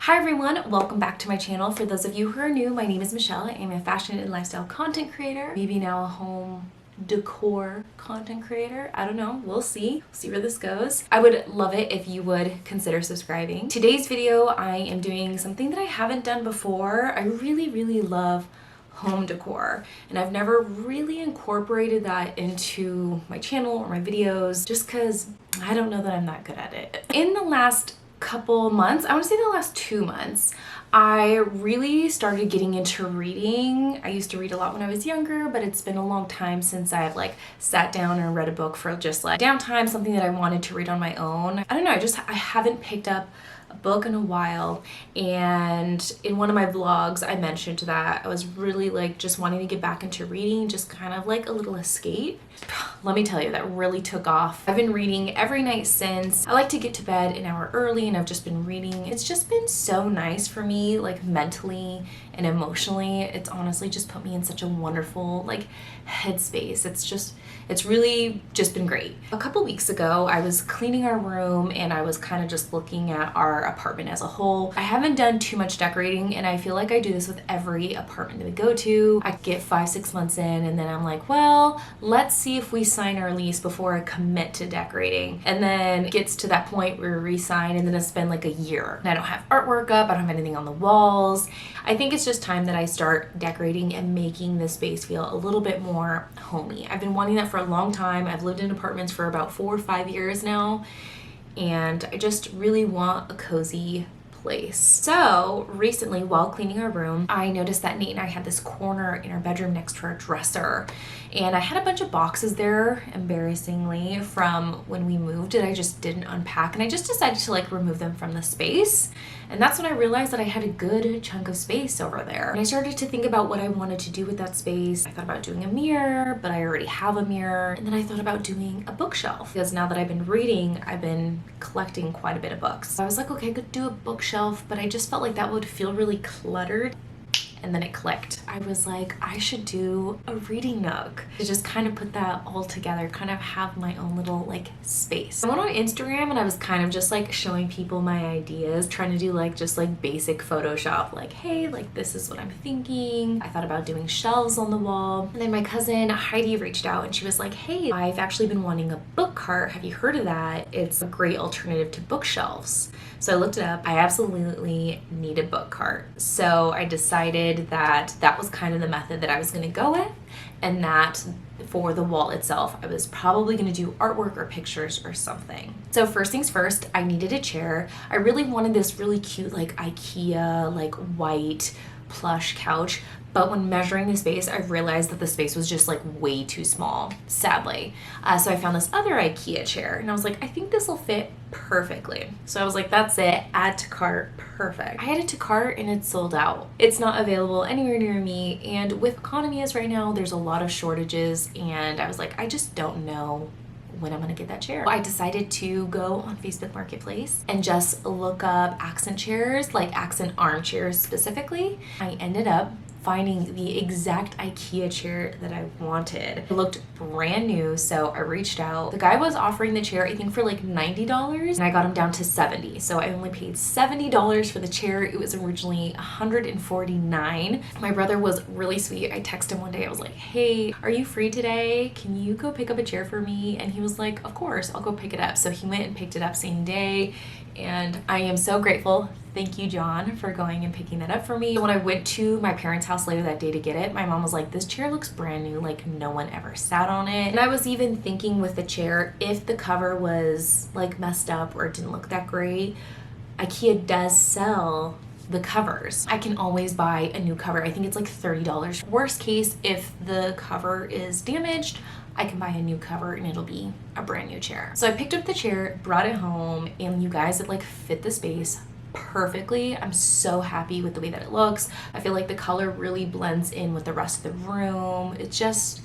Hi everyone, welcome back to my channel. For those of you who are new, my name is Michelle. I am a fashion and lifestyle content creator, maybe now a home decor content creator. I don't know, we'll see where this goes. I would love it if you would consider subscribing. Today's video, I am doing something that I haven't done before. I really love home decor, and I've never really incorporated that into my channel or my videos just because I don't know that I'm that good at it. In the last couple months, I want to say the last 2 months, I really started getting into reading. I used to read a lot when I was younger, but it's been a long time since I've sat down and read a book for just downtime, something that I wanted to read on my own. I don't know, I haven't picked up a book in a while, and in one of my vlogs I mentioned that I was really just wanting to get back into reading, just kind of like a little escape. Let me tell you, that really took off. I've been reading every night since. I like to get to bed an hour early, and I've just been reading. It's just been so nice for me, mentally and emotionally. It's honestly just put me in such a wonderful headspace. It's really just been great. A couple weeks ago, I was cleaning our room and I was kind of just looking at our apartment as a whole. I haven't done too much decorating, and I feel like I do this with every apartment that we go to. I get 5-6 months in, and then I'm like, well, let's see if we sign our lease before I commit to decorating. And then it gets to that point where we re-sign, and then it's been a year. And I don't have artwork up, I don't have anything on the walls. I think it's just time that I start decorating and making this space feel a little bit more homey. I've been wanting that for a long time. I've lived in apartments for about 4 or 5 years now, and I just really want a cozy place. So recently, while cleaning our room, I noticed that Nate and I had this corner in our bedroom next to our dresser, and I had a bunch of boxes there, embarrassingly, from when we moved that I just didn't unpack, and I just decided to remove them from the space. And that's when I realized that I had a good chunk of space over there. And I started to think about what I wanted to do with that space. I thought about doing a mirror, but I already have a mirror. And then I thought about doing a bookshelf, because now that I've been reading, I've been collecting quite a bit of books. So I was like, okay, I could do a bookshelf, but I just felt like that would feel really cluttered. And then it clicked. I was like, I should do a reading nook to just kind of put that all together, kind of have my own little space. I went on Instagram and I was kind of just showing people my ideas, trying to do just basic Photoshop, hey, this is what I'm thinking. I thought about doing shelves on the wall. And then my cousin Heidi reached out and she was like, hey, I've actually been wanting a book cart. Have you heard of that? It's a great alternative to bookshelves. So I looked it up. I absolutely need a book cart. So I decided that that was kind of the method that I was going to go with, and that for the wall itself, I was probably going to do artwork or pictures or something. So first things first, I needed a chair. I really wanted this really cute IKEA white plush couch, but when measuring the space, I realized that the space was just way too small, sadly. So I found this other IKEA chair, and I was like, I think this will fit perfectly. So I was like, that's it, add to cart, perfect. I added to cart and it's sold out. It's not available anywhere near me, and with economy as right now, there's a lot of shortages, and I was like, I just don't know when I'm gonna get that chair. I decided to go on Facebook Marketplace and just look up accent chairs, accent armchairs specifically. I ended up finding the exact IKEA chair that I wanted. It looked brand new, so I reached out. The guy was offering the chair, I think for $90, and I got him down to $70. So I only paid $70 for the chair. It was originally $149. My brother was really sweet. I texted him one day. I was like, hey, are you free today? Can you go pick up a chair for me? And he was like, of course, I'll go pick it up. So he went and picked it up same day, and I am so grateful. Thank you, John, for going and picking that up for me. When I went to my parents' house later that day to get it, my mom was like, this chair looks brand new, no one ever sat on it. And I was even thinking with the chair, if the cover was messed up or it didn't look that great, IKEA does sell the covers. I can always buy a new cover. I think it's $30. Worst case, if the cover is damaged, I can buy a new cover and it'll be a brand new chair. So I picked up the chair, brought it home, and you guys, it fit the space perfectly. I'm so happy with the way that it looks. I feel like the color really blends in with the rest of the room. It's just,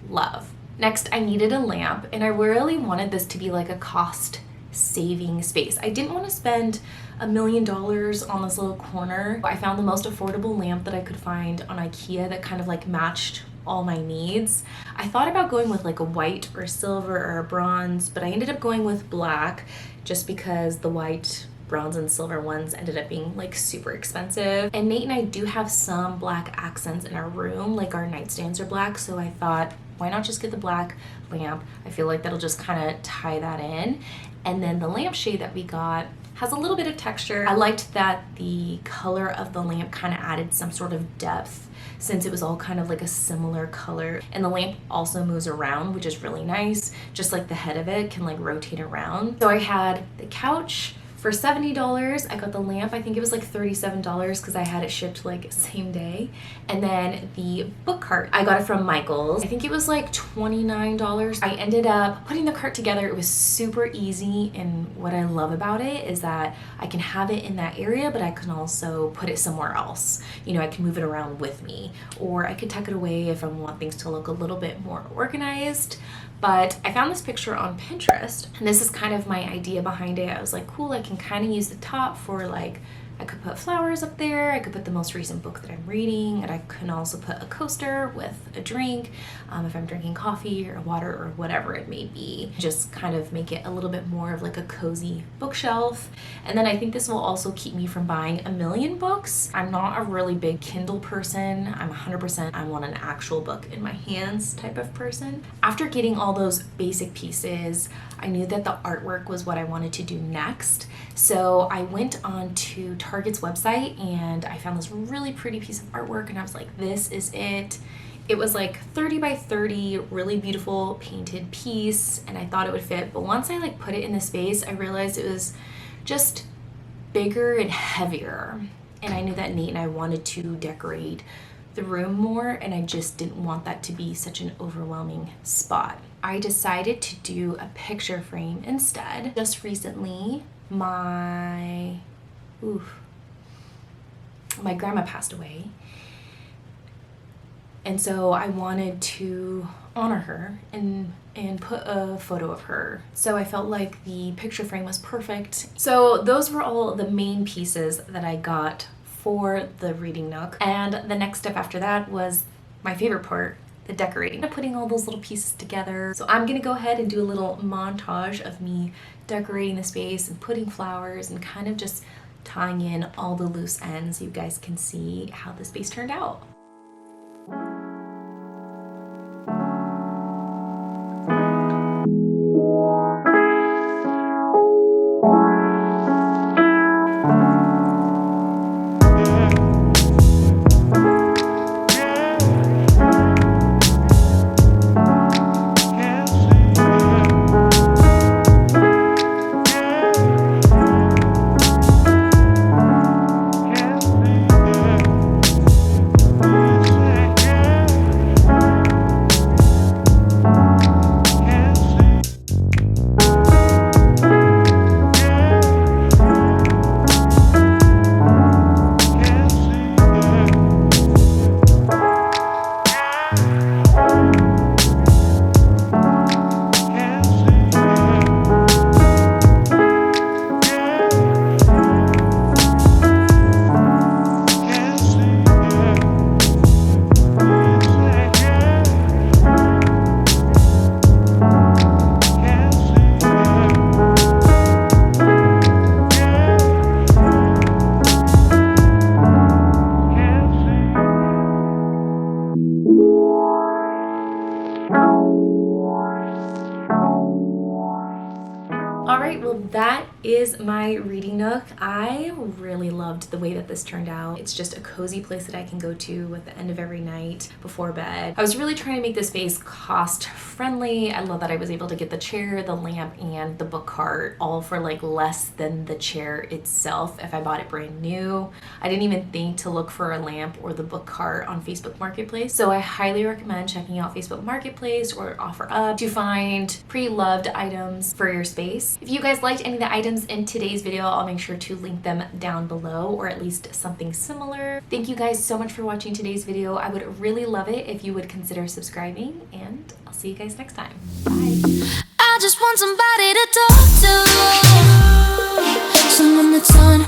love. Next, I needed a lamp, and I really wanted this to be a cost saving space. I didn't want to spend $1 million on this little corner. I found the most affordable lamp that I could find on IKEA that kind of matched all my needs. I thought about going with a white or silver or a bronze, but I ended up going with black just because the white bronze and silver ones ended up being like super expensive. And Nate and I do have some black accents in our room, like our nightstands are black, so I thought, why not just get the black lamp? I feel like that'll just kind of tie that in. And then the lampshade that we got has a little bit of texture. I liked that the color of the lamp kind of added some sort of depth since it was all kind of like a similar color. And the lamp also moves around, which is really nice. Just like the head of it can like rotate around. So I had the couch for $70. I got the lamp, I think it was like $37 because I had it shipped like same day. And then the book cart, I got it from Michael's. I think it was like $29. I ended up putting the cart together. It was super easy, and what I love about it is that I can have it in that area, but I can also put it somewhere else. You know, I can move it around with me, or I could tuck it away if I want things to look a little bit more organized. But I found this picture on Pinterest, and this is kind of my idea behind it. I was like, cool, I can kind of use the top for like, I could put flowers up there, I could put the most recent book that I'm reading, and I can also put a coaster with a drink if I'm drinking coffee or water or whatever it may be. Just kind of make it a little bit more of like a cozy bookshelf. And then I think this will also keep me from buying a million books. I'm not a really big Kindle person. I'm 100% I want an actual book in my hands type of person. After getting all those basic pieces, I knew that the artwork was what I wanted to do next. So I went on to Target's website and I found this really pretty piece of artwork, and I was like, this is it. It was like 30 by 30, really beautiful painted piece, and I thought it would fit. But once I like put it in the space, I realized it was just bigger and heavier. And I knew that Nate and I wanted to decorate the room more, and I just didn't want that to be such an overwhelming spot. I decided to do a picture frame instead. Just recently, my grandma passed away, and so I wanted to honor her and put a photo of her. So I felt like the picture frame was perfect. So those were all the main pieces that I got for the reading nook. And the next step after that was my favorite part, the decorating. Putting all those little pieces together. So I'm gonna go ahead and do a little montage of me decorating the space and putting flowers and kind of just tying in all the loose ends so you guys can see how the space turned out. That is my reading nook. I really loved the way that this turned out. It's just a cozy place that I can go to at the end of every night before bed. I was really trying to make this space cost friendly. I love that I was able to get the chair, the lamp, and the book cart all for like less than the chair itself if I bought it brand new. I didn't even think to look for a lamp or the book cart on Facebook Marketplace. So I highly recommend checking out Facebook Marketplace or OfferUp to find pre-loved items for your space. If you guys liked any of the items in today's video, I'll make sure to link them down below, or at least something similar. Thank you guys so much for watching today's video. I would really love it if you would consider subscribing, and I'll see you guys next time. Bye. I just want somebody to talk to, someone that's on